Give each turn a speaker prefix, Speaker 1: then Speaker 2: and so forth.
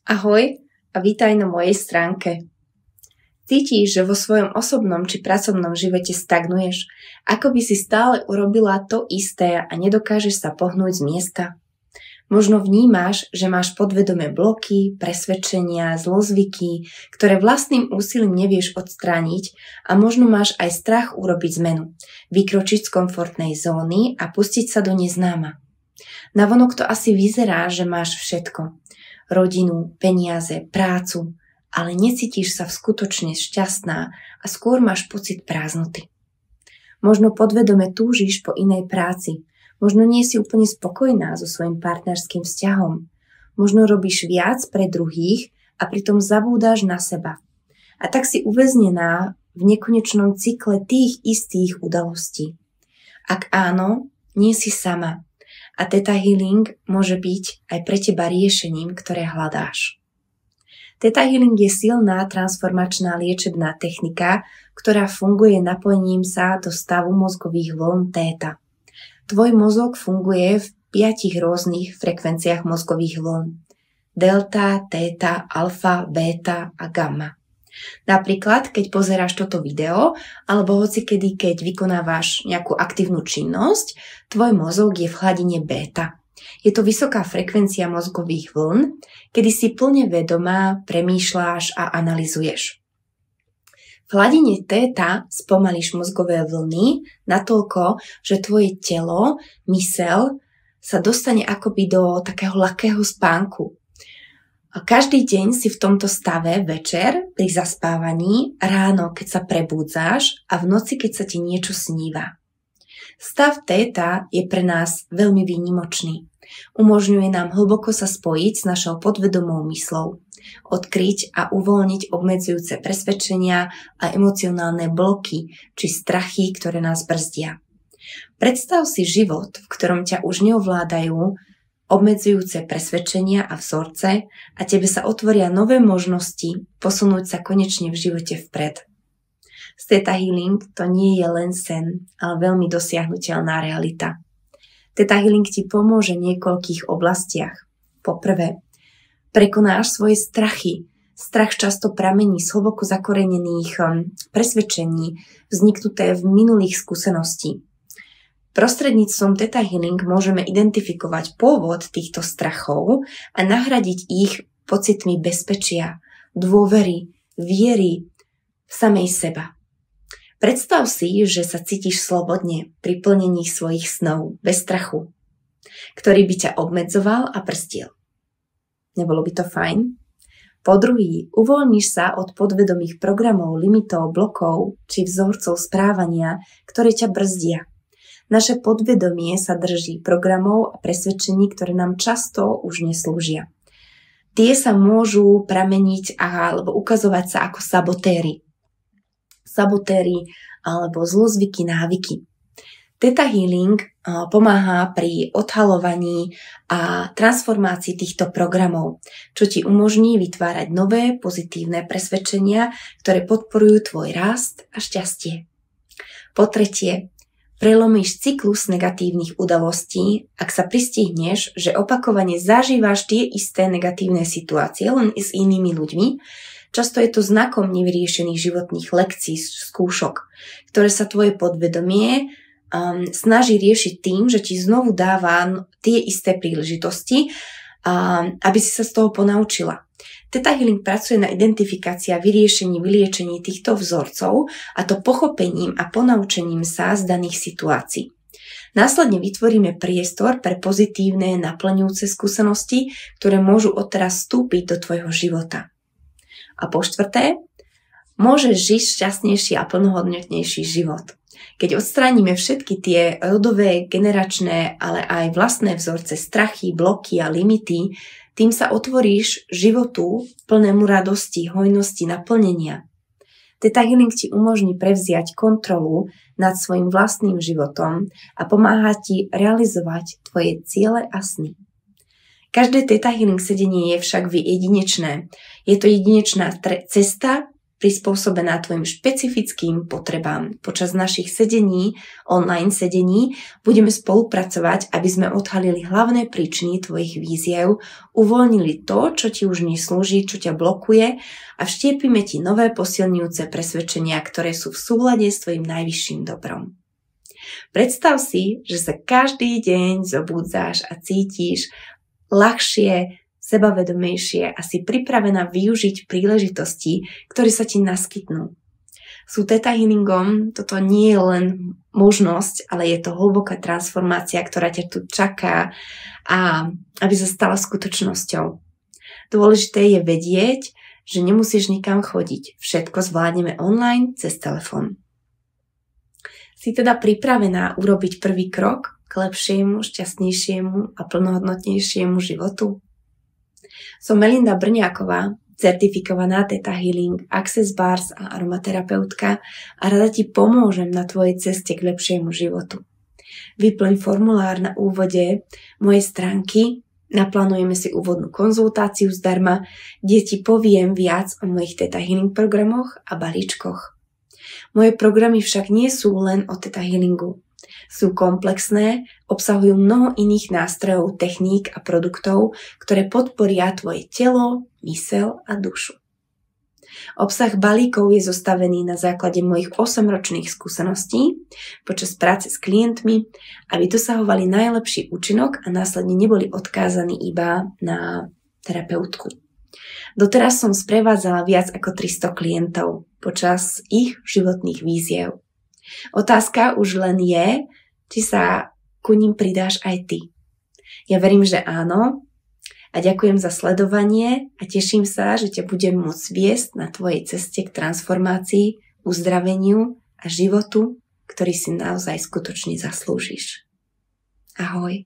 Speaker 1: Ahoj a vítaj na mojej stránke. Cítiš, že vo svojom osobnom či pracovnom živote stagnuješ, ako by si stále urobila to isté a nedokážeš sa pohnúť z miesta? Možno vnímaš, že máš podvedomé bloky, presvedčenia, zlozvyky, ktoré vlastným úsilím nevieš odstrániť a možno máš aj strach urobiť zmenu, vykročiť z komfortnej zóny a pustiť sa do neznáma. Navonok to asi vyzerá, že máš všetko. Rodinu, peniaze, prácu, ale necítiš sa skutočne šťastná a skôr máš pocit prázdnoty. Možno podvedome túžiš po inej práci, možno nie si úplne spokojná so svojím partnerským vzťahom, možno robíš viac pre druhých a pritom zabúdaš na seba. A tak si uväznená v nekonečnom cykle tých istých udalostí. Ak áno, nie si sama. A Theta Healing môže byť aj pre teba riešením, ktoré hľadáš. Theta Healing je silná transformačná liečebná technika, ktorá funguje napojením sa do stavu mozgových vln Theta. Tvoj mozog funguje v 5 rôznych frekvenciách mozgových vln. Delta, Theta, alfa, beta a gamma. Napríklad, keď pozeráš toto video, alebo hocikedy, keď vykonávaš nejakú aktívnu činnosť, tvoj mozog je v hladine beta. Je to vysoká frekvencia mozgových vln, kedy si plne vedomá, premýšľaš a analyzuješ. V hladine Theta spomalíš mozgové vlny natoľko, že tvoje telo, myseľ sa dostane akoby do takého ľahkého spánku. A každý deň si v tomto stave večer pri zaspávaní, ráno keď sa prebúdzáš a v noci keď sa ti niečo sníva. Stav Theta je pre nás veľmi výnimočný. Umožňuje nám hlboko sa spojiť s našou podvedomou myslou, odkryť a uvoľniť obmedzujúce presvedčenia a emocionálne bloky či strachy, ktoré nás brzdia. Predstav si život, v ktorom ťa už neovládajú obmedzujúce presvedčenia a vzorce a tebe sa otvoria nové možnosti posunúť sa konečne v živote vpred. Theta Healing to nie je len sen, ale veľmi dosiahnuteľná realita. Theta Healing ti pomôže v niekoľkých oblastiach. Poprvé, prekonáš svoje strachy. Strach často pramení z hlboko zakorenených presvedčení, vzniknuté v minulých skúseností. Prostredníctvom Theta Healing môžeme identifikovať pôvod týchto strachov a nahradiť ich pocitmi bezpečia, dôvery, viery v samej seba. Predstav si, že sa cítiš slobodne pri plnení svojich snov, bez strachu, ktorý by ťa obmedzoval a brzdil. Nebolo by to fajn? Po druhý, uvoľníš sa od podvedomých programov, limitov, blokov či vzorcov správania, ktoré ťa brzdia. Naše podvedomie sa drží programov a presvedčení, ktoré nám často už neslúžia. Tie sa môžu prameniť alebo ukazovať sa ako sabotéry. Sabotéry alebo zlozvyky, návyky. Theta Healing pomáha pri odhaľovaní a transformácii týchto programov, čo ti umožní vytvárať nové pozitívne presvedčenia, ktoré podporujú tvoj rast a šťastie. Po tretie, prelomíš cyklus negatívnych udalostí, ak sa pristihneš, že opakovane zažívaš tie isté negatívne situácie, len s inými ľuďmi. Často je to znakom nevyriešených životných lekcií, skúšok, ktoré sa tvoje podvedomie snaží riešiť tým, že ti znovu dáva tie isté príležitosti, aby si sa z toho ponaučila. Theta Healing pracuje na identifikácii a vyliečení týchto vzorcov, a to pochopením a ponaučením sa z daných situácií. Následne vytvoríme priestor pre pozitívne, naplňujúce skúsenosti, ktoré môžu odteraz vstúpiť do tvojho života. A po štvrté, môžeš žiť šťastnejší a plnohodnotnejší život. Keď odstránime všetky tie rodové, generačné, ale aj vlastné vzorce, strachy, bloky a limity, tým sa otvoríš životu plnému radosti, hojnosti, naplnenia. Theta Healing ti umožní prevziať kontrolu nad svojim vlastným životom a pomáha ti realizovať tvoje ciele a sny. Každé Theta Healing sedenie je však jedinečné. Je to jedinečná cesta prispôsobená tvojim špecifickým potrebám. Počas našich sedení, online sedení, budeme spolupracovať, aby sme odhalili hlavné príčiny tvojich víziev, uvoľnili to, čo ti už neslúži, čo ťa blokuje a vštiepime ti nové posilňujúce presvedčenia, ktoré sú v súlade s tvojim najvyšším dobrom. Predstav si, že sa každý deň zobudzáš a cítiš ľahšie, sebavedomejšie a si pripravená využiť príležitosti, ktoré sa ti naskytnú. Sú Theta Healingom toto nie je len možnosť, ale je to hlboká transformácia, ktorá ťa tu čaká a aby sa stala skutočnosťou. Dôležité je vedieť, že nemusíš nikam chodiť. Všetko zvládneme online cez telefón. Si teda pripravená urobiť prvý krok k lepšiemu, šťastnejšiemu a plnohodnotnejšiemu životu? Som Melinda Brňáková, certifikovaná Theta Healing, Access Bars a aromaterapeutka a rada ti pomôžem na tvojej ceste k lepšiemu životu. Vyplň formulár na úvode mojej stránky, naplánujeme si úvodnú konzultáciu zdarma, kde ti poviem viac o mojich Theta Healing programoch a balíčkoch. Moje programy však nie sú len o Theta Healingu. Sú komplexné, obsahujú mnoho iných nástrojov, techník a produktov, ktoré podporia tvoje telo, myseľ a dušu. Obsah balíkov je zostavený na základe mojich 8-ročných skúseností počas práce s klientmi, aby dosahovali najlepší účinok a následne neboli odkázaní iba na terapeutku. Doteraz som sprevádzala viac ako 300 klientov počas ich životných víziev. Otázka už len je, či sa ku nim pridáš aj ty. Ja verím, že áno a ďakujem za sledovanie a teším sa, že ťa budem môcť viesť na tvojej ceste k transformácii, uzdraveniu a životu, ktorý si naozaj skutočne zaslúžiš. Ahoj.